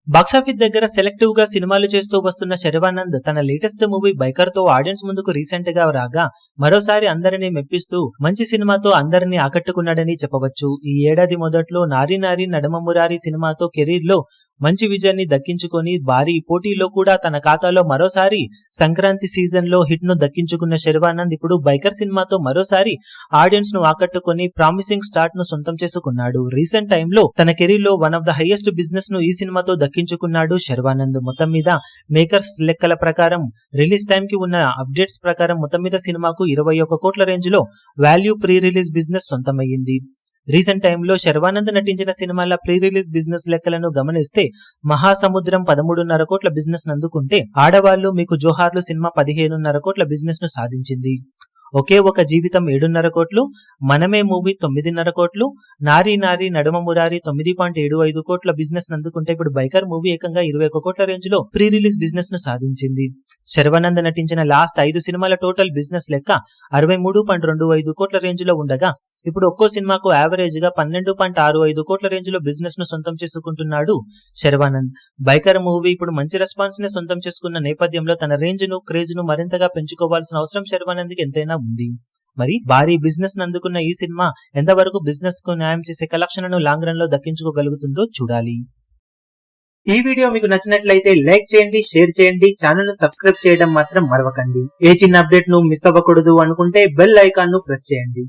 Box office దగ్గర selective గా సినిమాలు చేస్తూ వస్తున్న శర్వానంద్ తన లేటెస్ట్ మూవీ బైకర్ తో ఆడియన్స్ ముందుకు రీసెంట్ గా రాగా మరోసారి అందరినీ మెప్పిస్తూ మంచి సినిమాతో అందరినీ ఆకట్టుకున్నాడని చెప్పవచ్చు. ఈ ఏడాది మొదట్లో నారీ నారీ నడమ మురారి సినిమాతో కెరీర్ లో మంచి విజయాన్ని దక్కించుకొని భారీ పోటీలో కూడా తన ఖాతాలో మరోసారి సంక్రాంతి సీజన్ లో హిట్ ను దక్కించుకున్న శర్వానంద్ ఇప్పుడు బైకర్ సినిమాతో మరోసారి ఆడియన్స్ ను ఆకట్టుకొని ప్రామిసింగ్ స్టార్ట్ ను సొంతం చేసుకున్నాడు. రీసెంట్ టైమ్ లో తన కెరీర్ లో one of the highest business ను ఈ సినిమాతో దక్కించుకున్నాడు శర్వానంద్. మొత్తం మీద మేకర్స్ లెక్కల ప్రకారం రిలీజ్ టైం కి ఉన్న అప్డేట్స్ ప్రకారం మొత్తం మీద సినిమాకు 21 కోట్ల రేంజ్ లో వాల్యూ ప్రీ రిలీజ్ బిజినెస్ సొంతమయ్యింది. రీసెంట్ టైంలో శర్వానంద్ నటించిన సినిమాల ప్రీ రిలీజ్ బిజినెస్ లెక్కలను గమనిస్తే మహాసముద్రం 13.5 కోట్ల బిజినెస్ అందుకుంటే ఆడవాళ్లు మీకు జోహార్లు సినిమా 15.5 కోట్ల బిజినెస్ ను సాధించింది. ఒకే ఒక జీవితం 7.5 కోట్లు, మనమే మూవీ 9.5 కోట్లు, నారీ నారీ నడుమ మురారి 9.75 కోట్ల బిజినెస్ అందుకుంటే ఇప్పుడు బైకర్ మూవీ ఏకంగా 21 కోట్ల రేంజ్ లో ప్రీ రిలీజ్ బిజినెస్ ను సాధించింది. శర్వానంద్ నటించిన లాస్ట్ 5 సినిమాల టోటల్ బిజినెస్ లెక్క 63.25 కోట్ల రేంజ్ లో ఉండగా ఇప్పుడు ఒక్కో సినిమాకు యావరేజ్ గా 12.65 కోట్ల రేంజ్ లో బిజినెస్ ను సొంతం చేసుకుంటున్నాడు శర్వానంద్. బైకర్ మూవీ ఇప్పుడు మంచి రెస్పాన్స్ ని సొంతం చేసుకున్న నేపథ్యంలో తన రేంజ్ ను క్రేజ్ ను మరింతగా పెంచుకోవాల్సిన అవసరం శర్వానంద్ కి ఎంతైనా ఉంది. మరి భారీ బిజినెస్ నందుకున్న ఈ సినిమా ఎంతవరకు బిజినెస్ కు న్యాయం చేసే కలెక్షన్లను లాంగ్ రన్ లో దక్కించుకోగలుగుతుందో చూడాలి. ఈ వీడియో మీకు నచ్చినట్లయితే లైక్ చేయండి, షేర్ చేయండి, ఛానల్ ను సబ్స్క్రైబ్ చేయడం మాత్రం మరవకండి. ఏ చిన్న అప్డేట్ ను మిస్ అవ్వకూడదు అనుకుంటే బెల్ ఐకాన్ ను ప్రెస్ చేయండి.